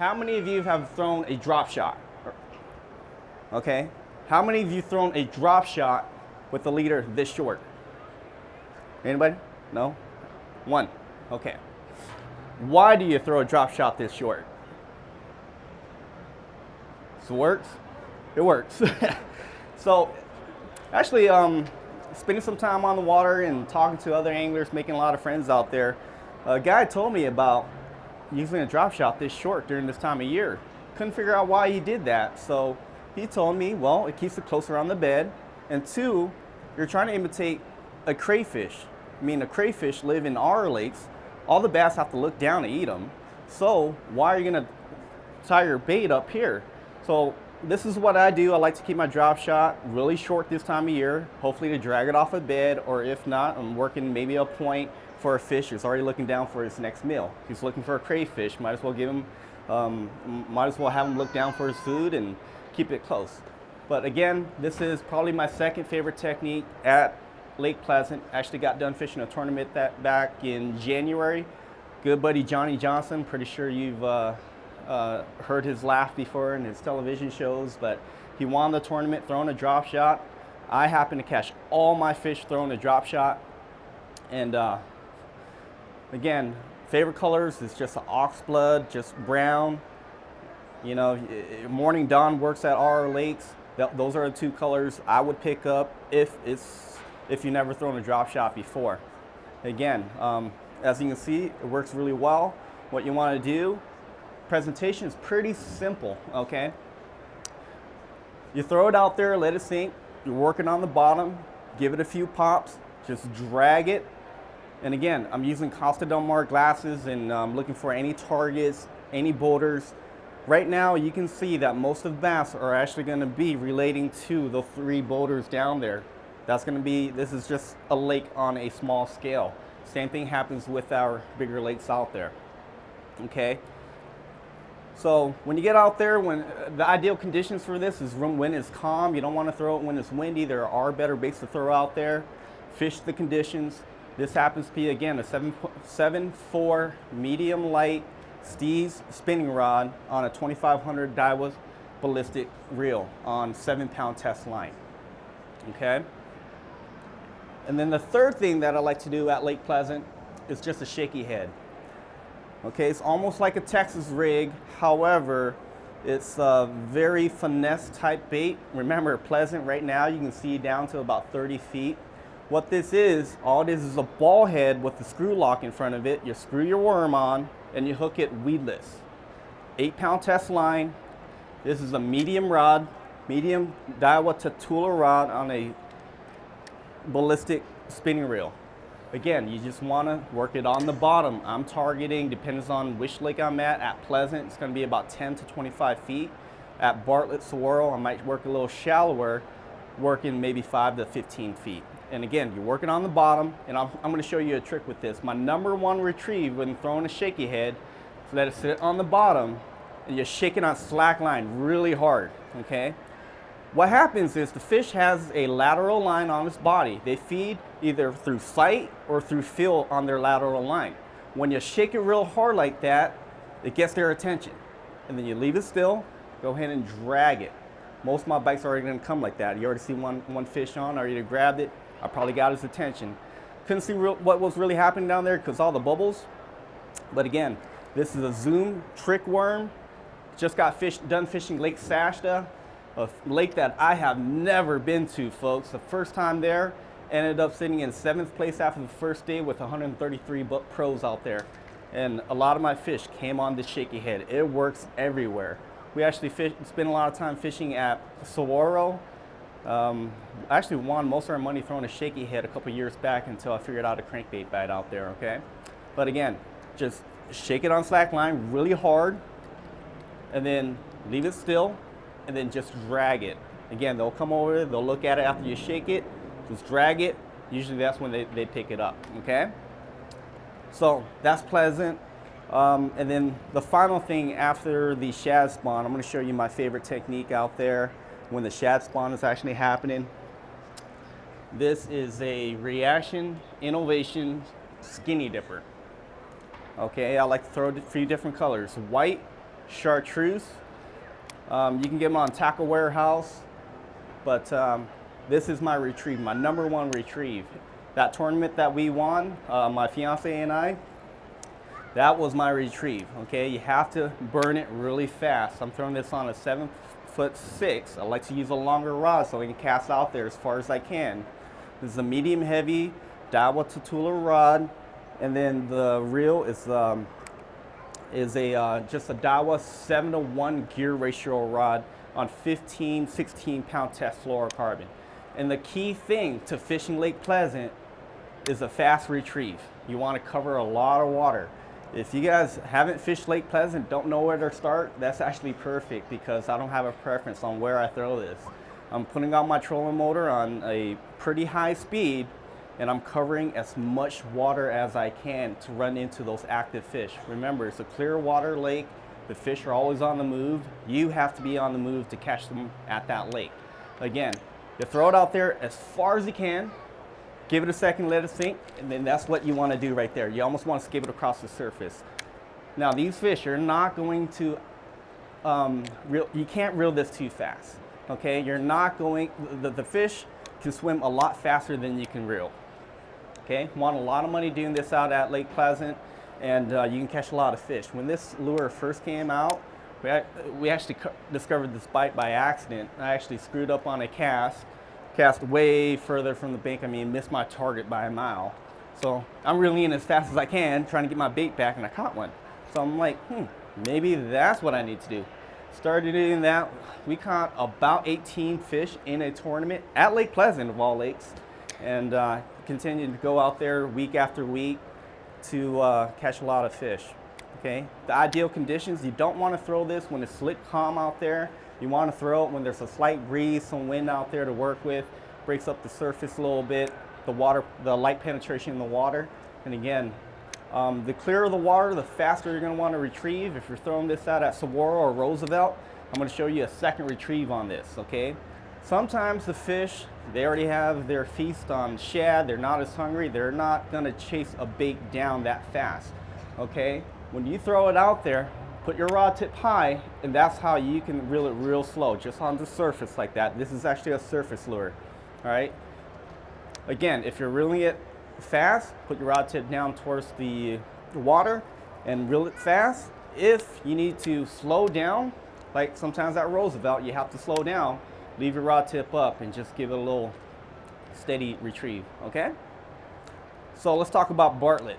how many of you have thrown a drop shot? Okay, how many of you thrown a drop shot with a leader this short? Anybody? No? One. Okay. Why do you throw a drop shot this short? So it works? It works. So actually, spending some time on the water and talking to other anglers, making a lot of friends out there, a guy told me about using a drop shot this short during this time of year. Couldn't figure out why he did that. So he told me, well, it keeps it closer on the bed. And two, you're trying to imitate a crayfish. I mean, the crayfish live in our lakes. All the bass have to look down to eat them. So why are you gonna tie your bait up here? So this is what I do. I like to keep my drop shot really short this time of year, hopefully to drag it off a bed, or if not, I'm working maybe a point for a fish who's already looking down for his next meal. He's looking for a crayfish, might as well give him, might as well have him look down for his food and keep it close. But again, this is probably my second favorite technique at Lake Pleasant. Actually got done fishing a tournament that back in January. Good buddy Johnny Johnson, pretty sure you've heard his laugh before in his television shows, but he won the tournament throwing a drop shot. I happened to catch all my fish throwing a drop shot. And again, favorite colors is just oxblood, just brown. You know, morning dawn works at our lakes. Those are the two colors I would pick up if you never thrown a drop shot before. Again, as you can see, it works really well. What you want to do, presentation is pretty simple, okay? You throw it out there, let it sink. You're working on the bottom, give it a few pops, just drag it. And again, I'm using Costa Del Mar glasses and I'm looking for any targets, any boulders. Right now, you can see that most of the bass are actually going to be relating to the 3 boulders down there. That's going to be, this is just a lake on a small scale. Same thing happens with our bigger lakes out there, okay? So when you get out there, when the ideal conditions for this is when it's calm. You don't want to throw it when it's windy. There are better baits to throw out there. Fish the conditions. This happens to be, again, a 7.4 medium light Steez spinning rod on a 2500 Daiwa ballistic reel on 7-pound test line, okay? And then the third thing that I like to do at Lake Pleasant is just a shaky head. Okay, it's almost like a Texas rig. However, it's a very finesse type bait. Remember, Pleasant right now, you can see down to about 30 feet. What this is, all it is a ball head with the screw lock in front of it. You screw your worm on and you hook it weedless. 8-pound test line. This is a medium rod, medium Daiwa Tatula rod on a ballistic spinning reel. Again, you just want to work it on the bottom. I'm targeting, depends on which lake I'm at Pleasant, it's going to be about 10 to 25 feet. At Bartlett Saguaro, I might work a little shallower, working maybe 5 to 15 feet. And again, you're working on the bottom, and I'm going to show you a trick with this. My #1 retrieve when throwing a shaky head, so let it sit on the bottom, and you're shaking on slack line really hard, okay? What happens is the fish has a lateral line on its body. They feed either through sight or through feel on their lateral line. When you shake it real hard like that, it gets their attention. And then you leave it still, go ahead and drag it. Most of my bites are already gonna come like that. You already see one fish on, I already grabbed it, I probably got his attention. Couldn't see what was really happening down there because all the bubbles. But again, this is a Zoom trick worm. Just got done fishing Lake Sashta, a lake that I have never been to, folks. The first time there, ended up sitting in 7th place after the first day with 133 pros out there. And a lot of my fish came on the shaky head. It works everywhere. We actually spent a lot of time fishing at Saguaro. I actually won most of our money throwing a shaky head a couple years back until I figured out a crankbait bite out there, okay? But again, just shake it on slack line really hard, and then leave it still, and then just drag it. Again, they'll come over, they'll look at it after you shake it, just drag it. Usually that's when they pick it up, okay? So that's Pleasant. And then the final thing after the shad spawn, I'm gonna show you my favorite technique out there when the shad spawn is actually happening. This is a Reaction Innovation Skinny Dipper. Okay, I like to throw a few different colors. White, chartreuse. You can get them on Tackle Warehouse, but this is my retrieve, my #1 retrieve. That tournament that we won, my fiance and I, that was my retrieve. Okay, you have to burn it really fast. I'm throwing this on a 7'6". I like to use a longer rod so I can cast out there as far as I can. This is a medium heavy Daiwa Tatula rod, and then the reel is just a Daiwa 7-to-1 gear ratio rod on 15, 16-pound test fluorocarbon. And the key thing to fishing Lake Pleasant is a fast retrieve. You want to cover a lot of water. If you guys haven't fished Lake Pleasant, don't know where to start, that's actually perfect because I don't have a preference on where I throw this. I'm putting out my trolling motor on a pretty high speed, and I'm covering as much water as I can to run into those active fish. Remember, it's a clear water lake. The fish are always on the move. You have to be on the move to catch them at that lake. Again, you throw it out there as far as you can, give it a second, let it sink, and then that's what you want to do right there. You almost want to skip it across the surface. Now, these fish are not going to, you can't reel this too fast, okay? You're not going, the fish can swim a lot faster than you can reel, okay? Want a lot of money doing this out at Lake Pleasant, and you can catch a lot of fish. When this lure first came out, we actually discovered this bite by accident. I actually screwed up on a cast way further from the bank. I mean, missed my target by a mile. So I'm reeling in as fast as I can, trying to get my bait back, and I caught one. So I'm like, maybe that's what I need to do. Started doing that. We caught about 18 fish in a tournament at Lake Pleasant, of all lakes, and continued to go out there week after week to catch a lot of fish. Okay, the ideal conditions, you don't want to throw this when it's slick calm out there. You want to throw it when there's a slight breeze, some wind out there to work with, breaks up the surface a little bit, the light penetration in the water. And again, the clearer the water, the faster you're going to want to retrieve. If you're throwing this out at Saguaro or Roosevelt, I'm going to show you a second retrieve on this, okay? Sometimes the fish, they already have their feast on shad, they're not as hungry, they're not going to chase a bait down that fast, okay? When you throw it out there, put your rod tip high, and that's how you can reel it real slow, just on the surface like that. This is actually a surface lure, all right? Again, if you're reeling it fast, put your rod tip down towards the water and reel it fast. If you need to slow down, like sometimes at Roosevelt, you have to slow down, leave your rod tip up and just give it a little steady retrieve, okay? So let's talk about Bartlett.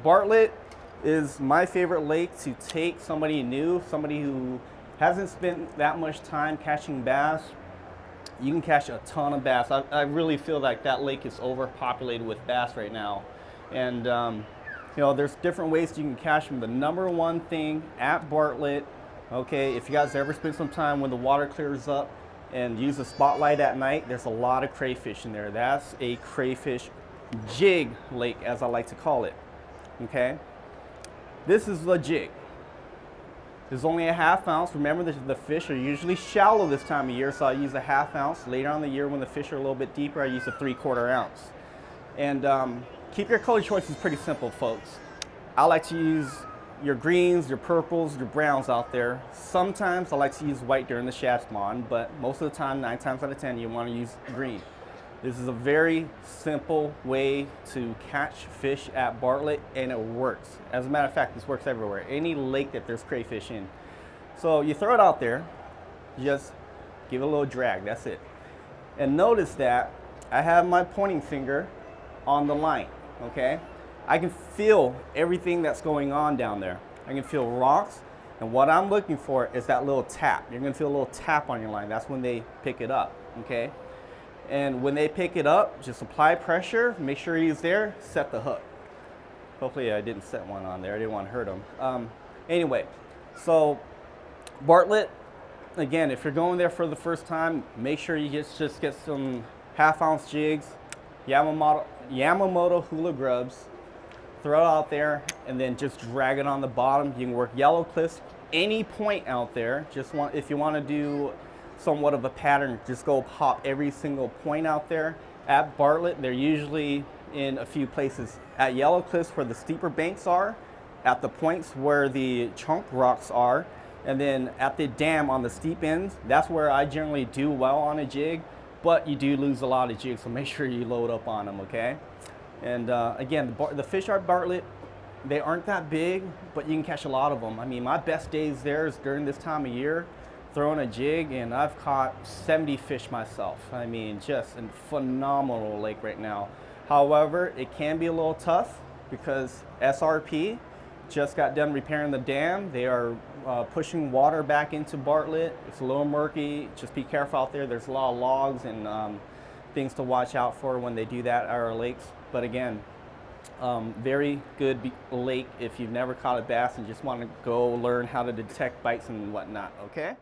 Bartlett is my favorite lake to take somebody new, somebody who hasn't spent that much time catching bass. You can catch a ton of bass. I really feel like that lake is overpopulated with bass right now. And you know, there's different ways you can catch them. The #1 thing at Bartlett, okay, if you guys ever spend some time when the water clears up and use a spotlight at night, there's a lot of crayfish in there. That's a crayfish jig lake, as I like to call it, okay? This is the jig. There's only a 1/2 ounce. Remember, the fish are usually shallow this time of year, so I use a 1/2 ounce. Later on in the year, when the fish are a little bit deeper, I use a 3/4 ounce. And keep your color choices pretty simple, folks. I like to use your greens, your purples, your browns out there. Sometimes I like to use white during the shad spawn, but most of the time, 9 times out of 10, you want to use green. This is a very simple way to catch fish at Bartlett, and it works. As a matter of fact, this works everywhere. Any lake that there's crayfish in. So you throw it out there, just give it a little drag, that's it. And notice that I have my pointing finger on the line, okay? I can feel everything that's going on down there. I can feel rocks, and what I'm looking for is that little tap. You're gonna feel a little tap on your line. That's when they pick it up, okay? And when they pick it up, just apply pressure, make sure he's there, set the hook. Hopefully I didn't set one on there, I didn't want to hurt him. Anyway, so Bartlett, again, if you're going there for the first time, make sure you just get some 1/2 ounce jigs, Yamamoto hula grubs, throw it out there, and then just drag it on the bottom. You can work yellow cliffs, any point out there. If you want to do somewhat of a pattern, just go pop every single point out there. At Bartlett, they're usually in a few places. At Yellow Cliffs, where the steeper banks are, at the points where the chunk rocks are, And then at the dam on the steep ends, that's where I generally do well on a jig, but you do lose a lot of jigs, so make sure you load up on them, okay? And again, the fish are Bartlett. They aren't that big, but you can catch a lot of them. I mean, my best days there is during this time of year, throwing a jig, and I've caught 70 fish myself. I mean, just a phenomenal lake right now. However, it can be a little tough because SRP just got done repairing the dam. They are pushing water back into Bartlett. It's a little murky. Just be careful out there. There's a lot of logs and things to watch out for when they do that at our lakes. But again, very good lake if you've never caught a bass and just want to go learn how to detect bites and whatnot, okay?